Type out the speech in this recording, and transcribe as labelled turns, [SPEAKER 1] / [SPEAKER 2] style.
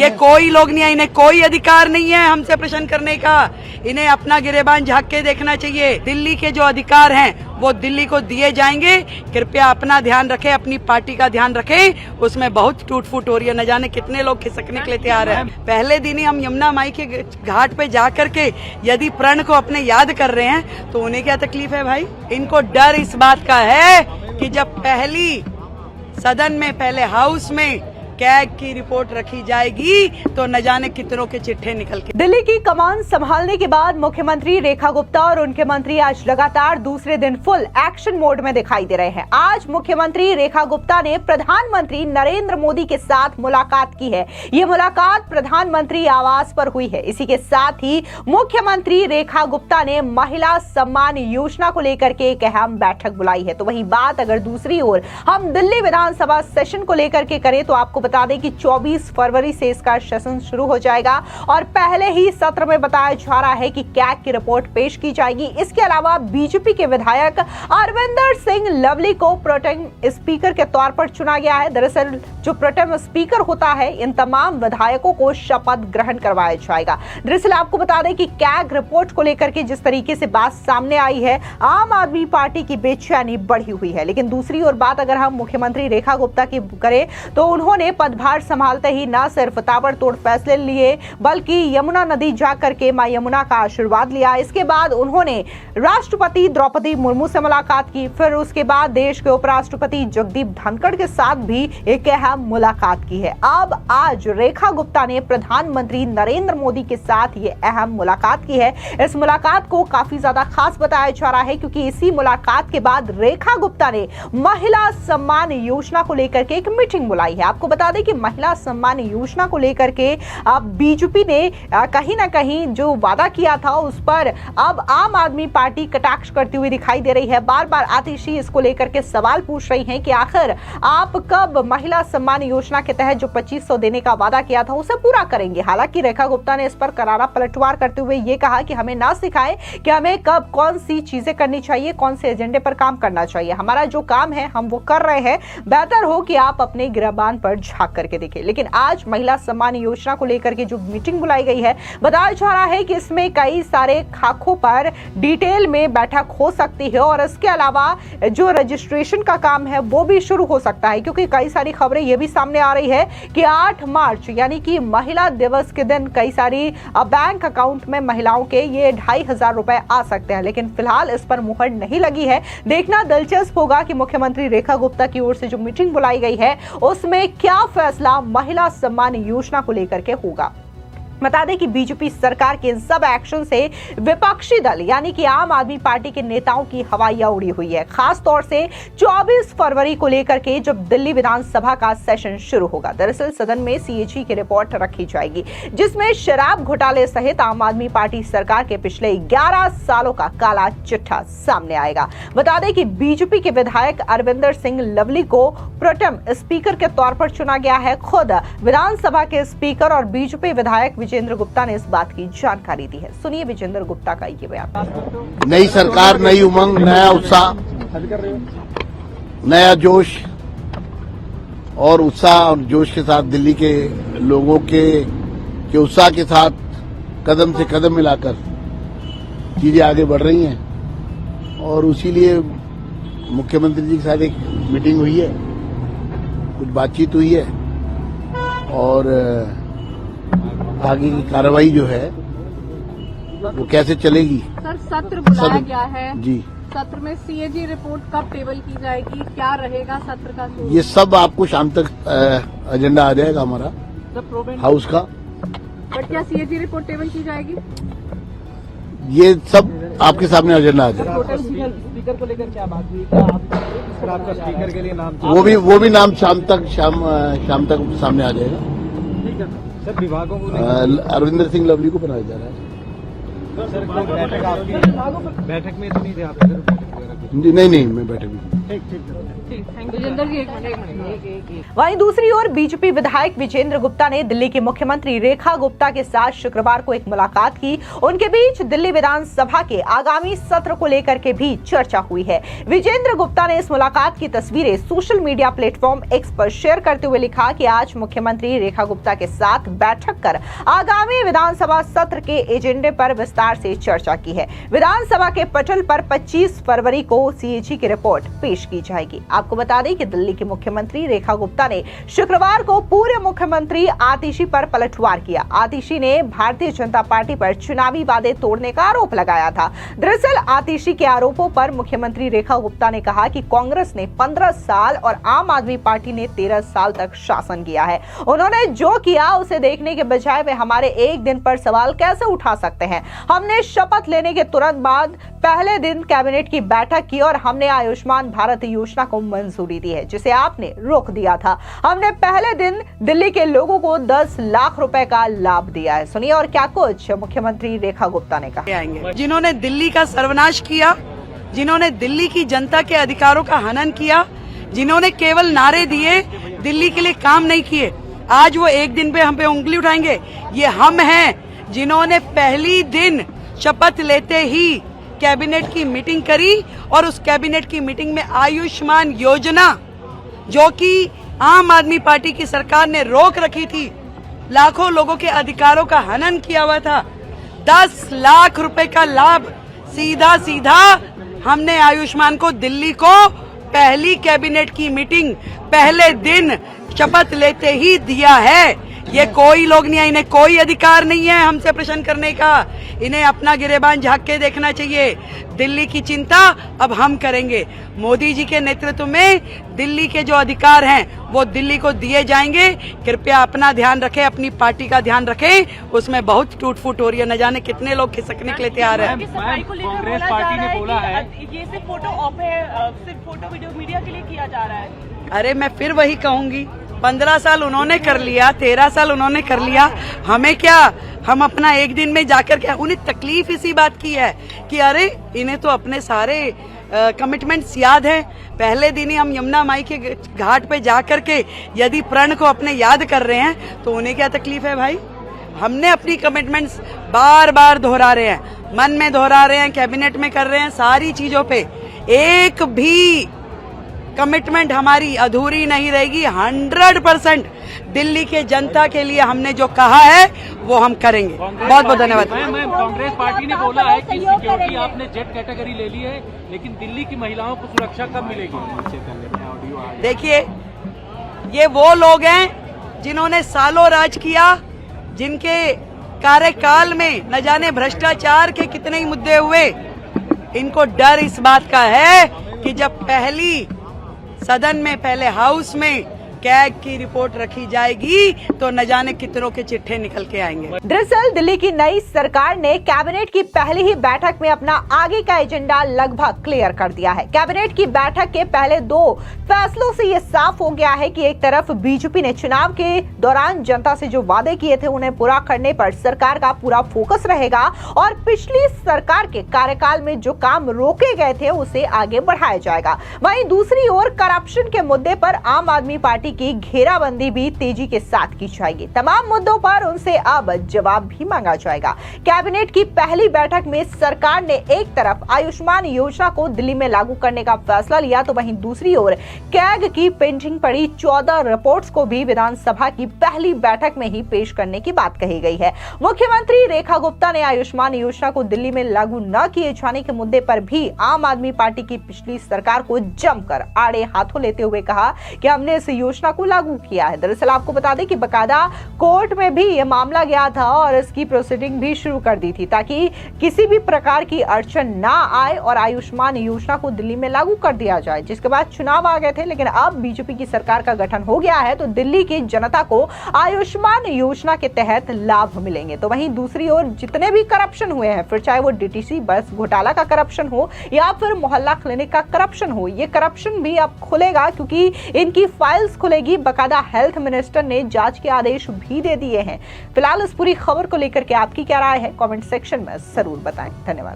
[SPEAKER 1] ये कोई लोग नहीं है, इन्हें कोई अधिकार नहीं है हमसे प्रश्न करने का। इन्हें अपना गिरेबान झांक के देखना चाहिए। दिल्ली के जो अधिकार हैं वो दिल्ली को दिए जाएंगे। कृपया अपना ध्यान रखें, अपनी पार्टी का ध्यान रखें। उसमें बहुत टूट फूट हो रही है, न जाने कितने लोग खिसकने के लिए तैयार हैं। पहले दिन ही हम यमुना माई के घाट पे जा करके यदि प्रण को अपने याद कर रहे हैं तो उन्हें क्या तकलीफ है भाई। इनको डर इस बात का है कि जब पहली सदन में, पहले हाउस में कैग की रिपोर्ट रखी जाएगी तो न जाने कितनों के चिट्ठे निकल के।
[SPEAKER 2] दिल्ली की कमान संभालने के बाद मुख्यमंत्री रेखा गुप्ता और उनके मंत्री आज लगातार दूसरे दिन फुल एक्शन मोड में दिखाई दे रहे हैं। आज मुख्यमंत्री रेखा गुप्ता ने प्रधानमंत्री नरेंद्र मोदी के साथ मुलाकात की है। ये मुलाकात प्रधानमंत्री आवास पर हुई है। इसी के साथ ही मुख्यमंत्री रेखा गुप्ता ने महिला सम्मान योजना को लेकर के एक अहम बैठक बुलाई है। तो वही बात अगर दूसरी ओर हम दिल्ली विधानसभा सेशन को लेकर के करें तो आपको बता दें कि 24 फरवरी से इसका सेशन शुरू हो जाएगा और पहले ही सत्र में बताया जा रहा है कि कैग की रिपोर्ट पेश की जाएगी। इसके अलावा बीजेपी के विधायक अरविंदर सिंह लवली को प्रोटेम स्पीकर के तौर पर चुना गया है। दरअसल जो प्रोटेम स्पीकर होता है, इन तमाम विधायकों को शपथ ग्रहण करवाया जाएगा। दरअसल आपको बता दें कि कैग रिपोर्ट को लेकर के जिस तरीके से बात सामने आई है, आम आदमी पार्टी की बेचैनी बढ़ी हुई है। लेकिन दूसरी ओर बात अगर हम मुख्यमंत्री रेखा गुप्ता की करें तो उन्होंने पदभार संभालते ही न सिर्फ ताबड़तोड़ फैसले लिए बल्कि यमुना नदी जाकर के मां यमुना का आशीर्वाद लिया। इसके बाद उन्होंने राष्ट्रपति द्रौपदी मुर्मू से मुलाकात की। फिर उसके बाद देश के उपराष्ट्रपति जगदीप धनखड़ के साथ भी एक अहम मुलाकात की है। अब आज रेखा गुप्ता ने प्रधानमंत्री नरेंद्र मोदी के साथ ये अहम मुलाकात की है। इस मुलाकात को काफी ज्यादा खास बताया जा रहा है क्योंकि इसी मुलाकात के बाद रेखा गुप्ता ने महिला सम्मान योजना को लेकर के एक मीटिंग बुलाई है। आपको बता दें कि महिला सम्मान योजना को लेकर के अब बीजेपी ने कहीं ना कहीं जो वादा किया था उस पर अब आम आदमी पार्टी कटाक्ष करती हुई दिखाई दे रही है। बार बार आतिशी इसको लेकर के सवाल पूछ रही हैं कि आखिर आप कब महिला सम्मान योजना के तहत जो 2500 देने का वादा किया था उसे पूरा करेंगे। हालांकि रेखा गुप्ता ने इस पर करारा पलटवार करते हुए ये कहा कि हमें ना सिखाएं कि हमें कब कौन सी चीजें करनी चाहिए, कौन से एजेंडे पर काम करना चाहिए। हमारा जो काम है हम वो कर रहे हैं। बेहतर हो कि आप अपने गिरबान पर झांक करके देखें। लेकिन आज महिला सम्मान योजना को लेकर के जो मीटिंग बुलाई गई है, बताया जा रहा है कि इसमें कई सारे खाकों पर डिटेल में बैठक हो सकती है और इसके अलावा जो रजिस्ट्रेशन का काम है वो भी शुरू हो सकता है क्योंकि कई सारी खबरें ये भी सामने आ रही है कि 8 मार्च यानी कि महिला दिवस के दिन कई सारी बैंक अकाउंट में महिलाओं के ये 2500 रुपए आ सकते हैं। लेकिन फिलहाल इस पर मुहर नहीं लगी है। देखना दिलचस्प होगा कि मुख्यमंत्री रेखा गुप्ता की ओर से जो मीटिंग बुलाई गई है उसमें क्या फैसला महिला सम्मान योजना को लेकर के होगा। बता दें कि बीजेपी सरकार के इन सब एक्शन से विपक्षी दल यानी कि आम आदमी पार्टी के नेताओं की हवाइयां उड़ी हुई है। खास तौर से 24 फरवरी को लेकर के जब दिल्ली विधानसभा का सेशन शुरू होगा। दरअसल सदन में सीएजी की रिपोर्ट रखी जाएगी जिसमें शराब घोटाले सहित आम आदमी पार्टी सरकार के पिछले 11 सालों का काला चिट्ठा सामने आएगा। बता दें कि बीजेपी के विधायक अरविंदर सिंह लवली को प्रोटेम स्पीकर के तौर पर चुना गया है। खुद विधानसभा के स्पीकर और बीजेपी विधायक विजेंद्र गुप्ता ने इस बात की जानकारी दी है। सुनिए विजेंद्र गुप्ता का ये बयान।
[SPEAKER 3] नई सरकार, नई उमंग, नया उत्साह, नया जोश और उत्साह और जोश के साथ दिल्ली के लोगों के उत्साह के साथ कदम से कदम मिलाकर चीजें आगे बढ़ रही हैं और उसी लिए मुख्यमंत्री जी के साथ एक मीटिंग हुई है, कुछ बातचीत हुई है और आगे की कार्रवाई जो है वो कैसे चलेगी।
[SPEAKER 4] सर सत्र बुलाया गया है
[SPEAKER 3] जी,
[SPEAKER 4] सत्र में सीएजी रिपोर्ट कब टेबल की जाएगी, क्या रहेगा सत्र का?
[SPEAKER 3] ये सब आपको शाम तक एजेंडा आ जाएगा हमारा हाउस का।
[SPEAKER 4] बट क्या सीएजी रिपोर्ट टेबल की जाएगी?
[SPEAKER 3] ये सब आपके सामने एजेंडा आ जाएगा।
[SPEAKER 5] स्पीकर को लेकर क्या बात हुई? क्या आपका स्पीकर के लिए नाम?
[SPEAKER 3] वो भी नाम शाम तक सामने आ जाएगा।
[SPEAKER 5] ठीक है सर। विभागों को
[SPEAKER 3] अरविंदर सिंह लवली को बनाया जा रहा है।
[SPEAKER 5] सर बैठक में तो नहीं थे आप? बैठे
[SPEAKER 3] नहीं मैं बैठे भी नहीं।
[SPEAKER 4] विजेंद्र जी, एक मिनट।
[SPEAKER 2] वहीं दूसरी ओर बीजेपी विधायक विजेंद्र गुप्ता ने दिल्ली की मुख्यमंत्री रेखा गुप्ता के साथ शुक्रवार को एक मुलाकात की। उनके बीच दिल्ली विधानसभा के आगामी सत्र को लेकर के भी चर्चा हुई है। विजेंद्र गुप्ता ने इस मुलाकात की तस्वीरें सोशल मीडिया प्लेटफॉर्म एक्स पर शेयर करते हुए लिखा कि आज मुख्यमंत्री रेखा गुप्ता के साथ बैठक कर आगामी विधानसभा सत्र के एजेंडे पर विस्तार से चर्चा की है। विधानसभा के पटल पर 25 फरवरी को सीएजी की रिपोर्ट पेश की जाएगी। आपको बता दें कि दिल्ली की मुख्यमंत्री रेखा गुप्ता ने शुक्रवार को पूर्व मुख्यमंत्री आतिशी पर पलटवार किया। आतिशी ने भारतीय जनता पार्टी पर चुनावी वादे तोड़ने का आरोप लगाया था। दरअसल आतिशी के आरोपों पर मुख्यमंत्री रेखा गुप्ता ने कहा कि कांग्रेस ने 15 साल और आम आदमी पार्टी ने 13 साल तक शासन किया है। उन्होंने जो किया उसे देखने के बजाय वे हमारे एक दिन पर सवाल कैसे उठा सकते हैं। हमने शपथ लेने के तुरंत बाद पहले दिन कैबिनेट की बैठक की और हमने आयुष्मान भारत योजना को मंजूरी दी है, जिसे आपने रोक दिया था। हमने पहले दिन दिल्ली के लोगों को 10 लाख रुपए का लाभ दिया है। सुनिए और क्या कुछ मुख्यमंत्री रेखा गुप्ता ने कहा।
[SPEAKER 1] जिन्होंने दिल्ली का सर्वनाश किया, जिन्होंने दिल्ली की जनता के अधिकारों का हनन किया, जिन्होंने केवल नारे दिए, दिल्ली के लिए काम नहीं किए, आज वो एक दिन पे हम पे उंगली उठाएंगे। ये हम हैं जिन्होंने पहली दिन शपथ लेते ही कैबिनेट की मीटिंग करी और उस कैबिनेट की मीटिंग में आयुष्मान योजना, जो कि आम आदमी पार्टी की सरकार ने रोक रखी थी, लाखों लोगों के अधिकारों का हनन किया हुआ था, 10 लाख रुपए का लाभ सीधा सीधा हमने आयुष्मान को दिल्ली को पहली कैबिनेट की मीटिंग पहले दिन शपथ लेते ही दिया है। ये कोई लोग नहीं है, इन्हें कोई अधिकार नहीं है हमसे प्रश्न करने का। इन्हें अपना गिरेबान झांक के देखना चाहिए। दिल्ली की चिंता अब हम करेंगे। मोदी जी के नेतृत्व में दिल्ली के जो अधिकार हैं वो दिल्ली को दिए जाएंगे। कृपया अपना ध्यान रखें, अपनी पार्टी का ध्यान रखें। उसमें बहुत टूट फूट हो रही है, न जाने कितने लोग खिसकने के लिए तैयार हैं।
[SPEAKER 5] कांग्रेस पार्टी ने बोला है
[SPEAKER 6] ये सिर्फ फोटो ऑप है, सिर्फ फोटो वीडियो मीडिया के लिए किया जा रहा है।
[SPEAKER 1] अरे मैं फिर वही कहूंगी, 15 साल उन्होंने कर लिया, 13 साल उन्होंने कर लिया, हमें क्या? हम अपना एक दिन में जाकर के, उन्हें तकलीफ इसी बात की है कि अरे इन्हें तो अपने सारे कमिटमेंट्स याद हैं। पहले दिन ही हम यमुना माई के घाट पे जाकर के यदि प्रण को अपने याद कर रहे हैं तो उन्हें क्या तकलीफ है भाई? हमने अपनी कमिटमेंट्स बार बार दोहरा रहे हैं, मन में दोहरा रहे हैं, कैबिनेट में कर रहे हैं, सारी चीजों पे एक भी कमिटमेंट हमारी अधूरी नहीं रहेगी। 100% दिल्ली के जनता के लिए हमने जो कहा है वो हम करेंगे। बहुत बहुत धन्यवाद।
[SPEAKER 5] मैम, कांग्रेस पार्टी ने बोला है कि सिक्योरिटी आपने जेड कैटेगरी ले ली है, लेकिन दिल्ली की महिलाओं को सुरक्षा कब मिलेगी?
[SPEAKER 1] देखिए, ये वो लोग हैं जिन्होंने सालों राज किया, जिनके कार्यकाल में न जाने भ्रष्टाचार के कितने ही मुद्दे हुए। इनको डर इस बात का है कि जब पहली सदन में, पहले हाउस में कैग की रिपोर्ट रखी जाएगी तो न जाने कितनों के चिट्ठे निकल के आएंगे।
[SPEAKER 2] दरअसल दिल्ली की नई सरकार ने कैबिनेट की पहली ही बैठक में अपना आगे का एजेंडा लगभग क्लियर कर दिया है। कैबिनेट की बैठक के पहले 2 फैसलों से ये साफ हो गया है कि एक तरफ बीजेपी ने चुनाव के दौरान जनता से जो वादे किए थे उन्हें पूरा करने पर सरकार का पूरा फोकस रहेगा और पिछली सरकार के कार्यकाल में जो काम रोके गए थे उसे आगे बढ़ाया जाएगा। वहीं दूसरी ओर करप्शन के मुद्दे पर आम आदमी पार्टी की घेराबंदी भी तेजी के साथ की जाएगी। तमाम मुद्दों पर उनसे अब जवाब भी मांगा जाएगा। कैबिनेट की पहली बैठक में सरकार ने एक तरफ आयुष्मान योजना को दिल्ली में लागू करने का फैसला लिया, तो वहीं दूसरी ओर कैग की पेंडिंग पड़ी 14 रिपोर्ट्स को भी विधानसभा की पहली बैठक में ही पेश करने की बात कही गई है। मुख्यमंत्री रेखा गुप्ता ने आयुष्मान योजना को दिल्ली में लागू न किए जाने के मुद्दे पर भी आम आदमी पार्टी की पिछली सरकार को जमकर आड़े हाथों लेते हुए कहा कि हमने इस योजना को लागू किया है। दरअसल आपको बता दें कि बकायदा कोर्ट में भी यह मामला गया था और इसकी प्रोसीडिंग भी शुरू कर दी थी ताकि किसी भी प्रकार की अड़चन ना आए और आयुष्मान योजना को दिल्ली में लागू कर दिया जाए। जिसके बाद चुनाव आ गए थे, लेकिन अब बीजेपी की सरकार का गठन हो गया है तो दिल्ली की जनता को आयुष्मान योजना के तहत लाभ मिलेंगे। तो वहीं दूसरी ओर जितने भी करप्शन हुए हैं, फिर चाहे वो डीटीसी बस घोटाला का करप्शन हो या फिर मोहल्ला क्लिनिक का करप्शन हो, ये करप्शन भी अब खुलेगा क्योंकि इनकी फाइल्स खुलेगी। बकायदा हेल्थ मिनिस्टर ने जांच के आदेश भी दे दिए हैं। फिलहाल इस पूरी खबर को लेकर के आपकी क्या राय है, कमेंट सेक्शन में जरूर बताएं। धन्यवाद।